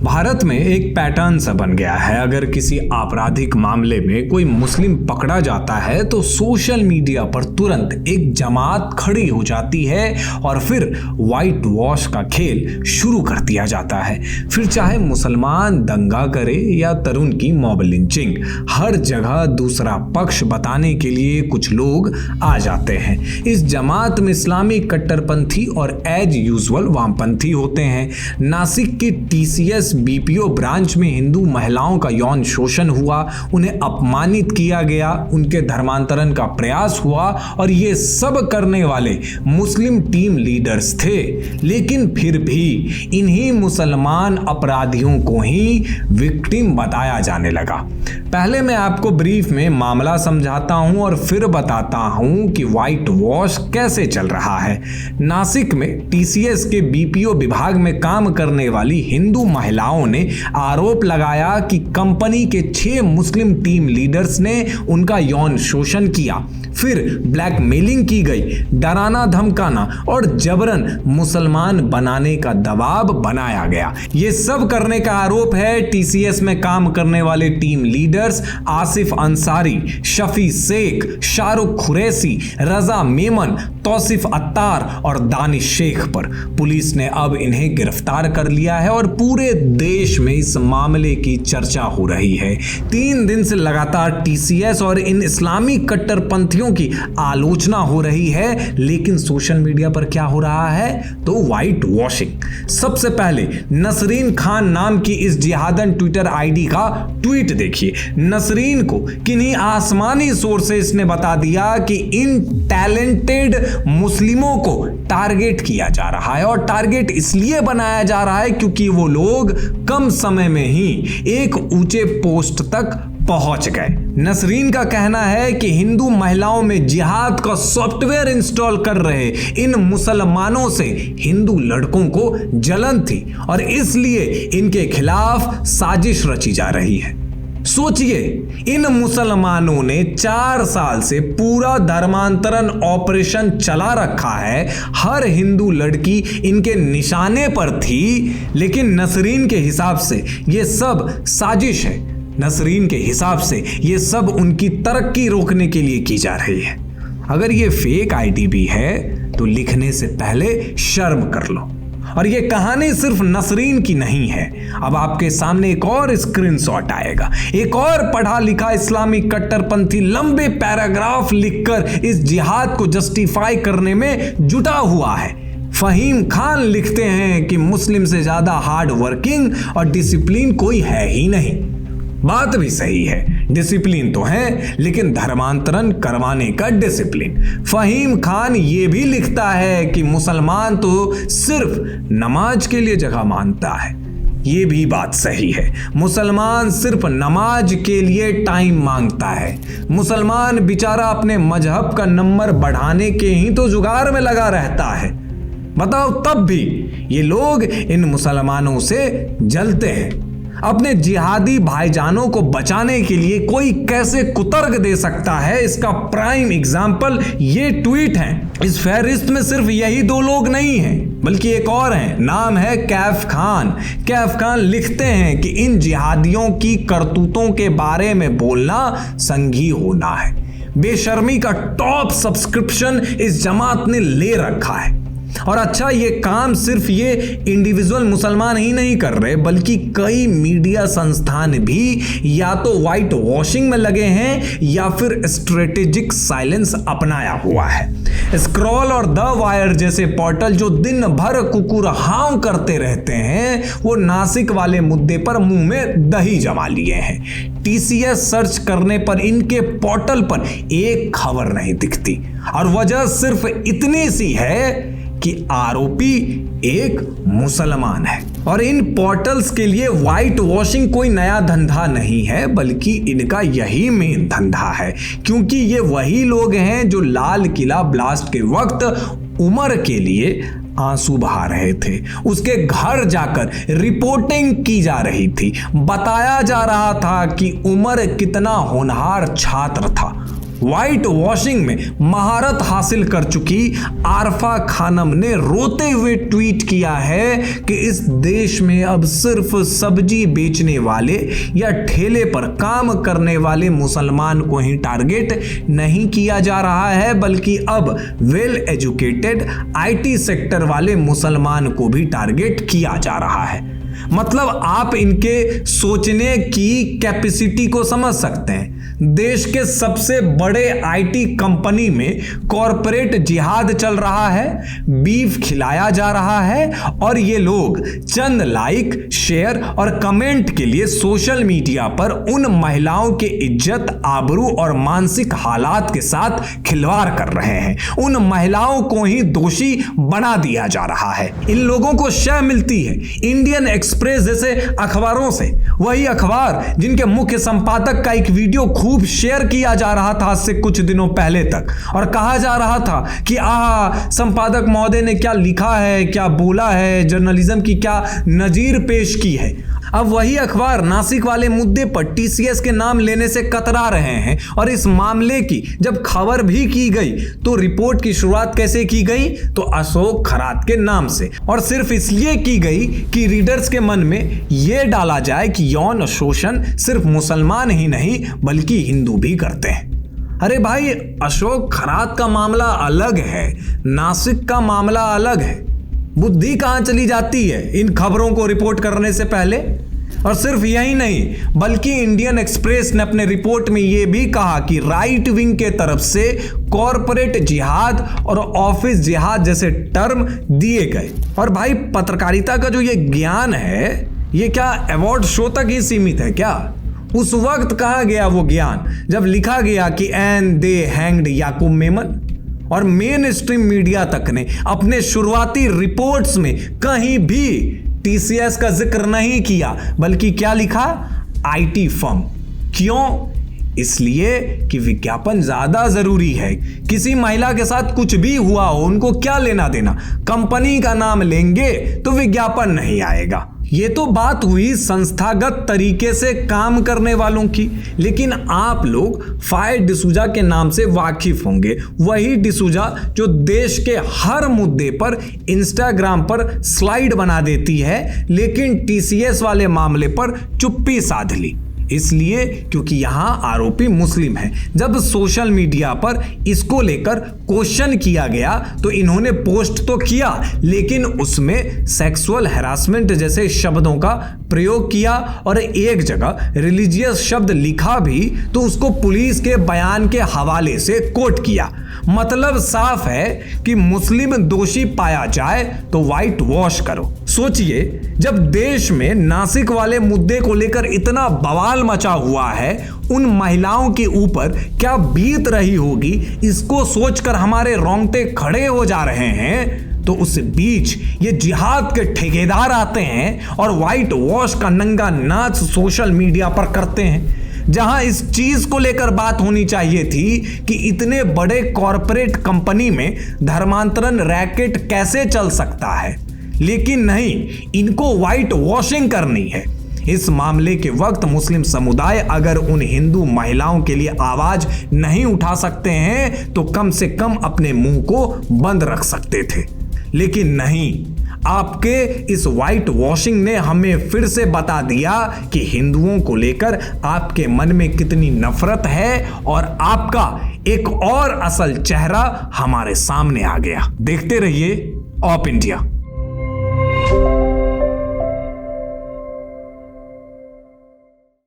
भारत में एक पैटर्न सा बन गया है। अगर किसी आपराधिक मामले में कोई मुस्लिम पकड़ा जाता है तो सोशल मीडिया पर तुरंत एक जमात खड़ी हो जाती है और फिर वाइट वॉश का खेल शुरू कर दिया जाता है। फिर चाहे मुसलमान दंगा करे या तरुण की मॉब लिंचिंग, हर जगह दूसरा पक्ष बताने के लिए कुछ लोग आ जाते हैं। इस जमात में इस्लामी कट्टरपंथी और एज यूजुअल वामपंथी होते हैं। नासिक की TCS BPO ब्रांच में हिंदू महिलाओं का यौन शोषण हुआ, उन्हें अपमानित किया गया, उनके धर्मांतरण का प्रयास हुआ और ये सब करने वाले मुस्लिम टीम लीडर्स थे। लेकिन फिर भी इन्हीं मुसलमान अपराधियों को ही विक्टिम बताया जाने लगा। पहले मैं आपको ब्रीफ में मामला समझाता हूं और फिर बताता हूं कि व्हाइट वॉश कैसे चल रहा है। नासिक में TCS के BPO विभाग में काम करने वाली हिंदू महिलाओं ने आरोप लगाया कि कंपनी के 6 मुस्लिम टीम लीडर्स ने उनका यौन शोषण किया, फिर ब्लैकमेलिंग की गई, डराना धमकाना और जबरन मुसलमान बनाने का दबाव बनाया गया। ये सब करने का आरोप है TCS में काम करने वाले टीम लीडर्स आसिफ अंसारी, शफी शेख, शाहरुख खुरैसी, रजा मेमन, तौसिफ अत्तार और दानिश शेख पर। पुलिस ने अब इन्हें गिरफ्तार कर लिया है और पूरे देश में इस मामले की चर्चा हो रही है। 3 दिन से लगातार TCS और इन इस्लामी कट्टरपंथियों की आलोचना हो रही है। लेकिन सोशल मीडिया पर क्या हो रहा है? तो व्हाइट वॉशिंग। सबसे पहले नसरीन खान नाम की इस जिहादन ट्विटर ID का ट्वीट देखिए। नसरीन को किन्हीं आसमानी सोर्सेस ने बता दिया कि इन टैलेंटेड मुस्लिमों को टारगेट किया जा रहा है और टारगेट इसलिए बनाया जा रहा है क्योंकि वो लोग कम समय में ही एक ऊंचे पोस्ट तक पहुंच गए। नसरीन का कहना है कि हिंदू महिलाओं में जिहाद का सॉफ्टवेयर इंस्टॉल कर रहे इन मुसलमानों से हिंदू लड़कों को जलन थी और इसलिए इनके खिलाफ साजिश रची जा रही है। सोचिए, इन मुसलमानों ने 4 साल से पूरा धर्मांतरण ऑपरेशन चला रखा है। हर हिंदू लड़की इनके निशाने पर थी, लेकिन नसरीन के हिसाब से ये सब साजिश है। नसरीन के हिसाब से ये सब उनकी तरक्की रोकने के लिए की जा रही है। अगर ये फेक ID भी है तो लिखने से पहले शर्म कर लो। और ये कहानी सिर्फ नसरीन की नहीं है। अब आपके सामने एक और स्क्रीनशॉट आएगा। एक और पढ़ा लिखा इस्लामी कट्टरपंथी लंबे पैराग्राफ लिखकर इस जिहाद को जस्टिफाई करने में जुटा हुआ है। फहीम खान लिखते हैं कि मुस्लिम से ज्यादा हार्ड वर्किंग और डिसिप्लिन कोई है ही नहीं। बात भी सही है, डिसिप्लिन तो है, लेकिन धर्मांतरण करवाने का डिसिप्लिन। फहीम खान ये भी लिखता है कि मुसलमान तो सिर्फ नमाज के लिए जगह मानता है। ये भी बात सही है, मुसलमान सिर्फ नमाज के लिए टाइम मांगता है। मुसलमान बेचारा अपने मजहब का नंबर बढ़ाने के ही तो जुगाड़ में लगा रहता है। बताओ, तब भी ये लोग इन मुसलमानों से जलते हैं। अपने जिहादी भाईजानों को बचाने के लिए कोई कैसे कुतर्क दे सकता है, इसका प्राइम एग्जाम्पल ये ट्वीट है। इस फहरिस्त में सिर्फ यही 2 लोग नहीं हैं, बल्कि एक और हैं, नाम है कैफ खान। कैफ खान लिखते हैं कि इन जिहादियों की करतूतों के बारे में बोलना संघी होना है। बेशर्मी का टॉप सब्सक्रिप्शन इस जमात ने ले रखा है। और अच्छा, ये काम सिर्फ ये इंडिविजुअल मुसलमान ही नहीं कर रहे, बल्कि कई मीडिया संस्थान भी या तो व्हाइट वॉशिंग में लगे हैं या फिर स्ट्रेटेजिक साइलेंस अपनाया हुआ है। स्क्रॉल और द वायर जैसे पोर्टल जो दिन भर कुकुरहां करते रहते हैं, वो नासिक वाले मुद्दे पर मुंह में दही जमा लिए हैं। TCS सर्च करने पर इनके पोर्टल पर एक खबर नहीं दिखती और वजह सिर्फ इतनी सी है कि आरोपी एक मुसलमान है। और इन पोर्टल्स के लिए व्हाइट वॉशिंग कोई नया धंधा नहीं है, बल्कि इनका यही मेन धंधा है, क्योंकि ये वही लोग हैं जो लाल किला ब्लास्ट के वक्त उमर के लिए आंसू बहा रहे थे। उसके घर जाकर रिपोर्टिंग की जा रही थी, बताया जा रहा था कि उमर कितना होनहार छात्र था। व्हाइट वॉशिंग में महारत हासिल कर चुकी आरफा खानम ने रोते हुए ट्वीट किया है कि इस देश में अब सिर्फ सब्जी बेचने वाले या ठेले पर काम करने वाले मुसलमान को ही टारगेट नहीं किया जा रहा है, बल्कि अब वेल एजुकेटेड आईटी सेक्टर वाले मुसलमान को भी टारगेट किया जा रहा है। मतलब आप इनके सोचने की कैपेसिटी को समझ सकते हैं। देश के सबसे बड़े आईटी कंपनी में कॉरपोरेट जिहाद चल रहा है, बीफ खिलाया जा रहा है और ये लोग चंद लाइक, शेयर और कमेंट के लिए सोशल मीडिया पर उन महिलाओं के इज्जत, आबरू और मानसिक हालात के साथ खिलवाड़ कर रहे हैं। उन महिलाओं को ही दोषी बना दिया जा रहा है। इन लोगों को शय मिलती है इंडियन एक्सप्रेस जैसे अखबारों से, वही अखबार जिनके मुख्य संपादक का एक वीडियो खूब शेयर किया जा रहा था आज से कुछ दिनों पहले तक, और कहा जा रहा था कि संपादक महोदय ने क्या लिखा है, क्या बोला है, जर्नलिज्म की क्या नजीर पेश की है। अब वही अखबार नासिक वाले मुद्दे पर टीसीएस के नाम लेने से कतरा रहे हैं, और इस मामले की जब खबर भी की गई तो रिपोर्ट की शुरुआत कैसे की गई, तो अशोक खरात के नाम से, और सिर्फ इसलिए की गई कि रीडर्स के मन में यह डाला जाए कि यौन शोषण सिर्फ मुसलमान ही नहीं बल्कि हिंदू भी करते हैं। अरे भाई, अशोक खरात का मामला अलग है, नासिक का मामला अलग है। बुद्धि कहां चली जाती है इन खबरों को रिपोर्ट करने से पहले। और सिर्फ यही नहीं, बल्कि इंडियन एक्सप्रेस ने अपने रिपोर्ट में यह भी कहा कि राइट विंग के तरफ से कॉरपोरेट जिहाद और ऑफिस जिहाद जैसे टर्म दिए गए। और भाई, पत्रकारिता का जो ये ज्ञान है, ये क्या अवार्ड शो तक ही सीमित है क्या? उस वक्त कहा गया वो ज्ञान जब लिखा गया कि एंड दे हैंग्ड याकूब मेमन, और मेन स्ट्रीम मीडिया तक ने अपने शुरुआती रिपोर्ट्स में कहीं भी टीसीएस का जिक्र नहीं किया, बल्कि क्या लिखा? IT firm. क्यों? इसलिए कि विज्ञापन ज्यादा जरूरी है। किसी महिला के साथ कुछ भी हुआ हो, उनको क्या लेना देना, कंपनी का नाम लेंगे तो विज्ञापन नहीं आएगा। ये तो बात हुई संस्थागत तरीके से काम करने वालों की, लेकिन आप लोग फायर डिसूजा के नाम से वाकिफ होंगे। वही डिसूजा जो देश के हर मुद्दे पर इंस्टाग्राम पर स्लाइड बना देती है, लेकिन टीसीएस वाले मामले पर चुप्पी साध ली। इसलिए क्योंकि यहां आरोपी मुस्लिम है। जब सोशल मीडिया पर इसको लेकर क्वेश्चन किया गया तो इन्होंने पोस्ट तो किया, लेकिन उसमें सेक्सुअल हैरासमेंट जैसे शब्दों का प्रयोग किया, और एक जगह रिलीजियस शब्द लिखा भी तो उसको पुलिस के बयान के हवाले से कोट किया। मतलब साफ है कि मुस्लिम दोषी पाया जाए तो व्हाइट वॉश करो। सोचिए, जब देश में नासिक वाले मुद्दे को लेकर इतना बवाल मचा हुआ है, उन महिलाओं के ऊपर क्या बीत रही होगी, इसको सोचकर हमारे रोंगटे खड़े हो जा रहे हैं। तो उस बीच ये जिहाद के ठेकेदार आते हैं और व्हाइट वॉश का नंगा नाच सोशल मीडिया पर करते हैं। जहां इस चीज को लेकर बात होनी चाहिए थी कि इतने बड़े कॉरपोरेट कंपनी में धर्मांतरण रैकेट कैसे चल सकता है, लेकिन नहीं, इनको व्हाइट वॉशिंग करनी है। इस मामले के वक्त मुस्लिम समुदाय अगर उन हिंदू महिलाओं के लिए आवाज नहीं उठा सकते हैं तो कम से कम अपने मुंह को बंद रख सकते थे, लेकिन नहीं। आपके इस व्हाइट वॉशिंग ने हमें फिर से बता दिया कि हिंदुओं को लेकर आपके मन में कितनी नफरत है, और आपका एक और असल चेहरा हमारे सामने आ गया। देखते रहिए ऑप इंडिया।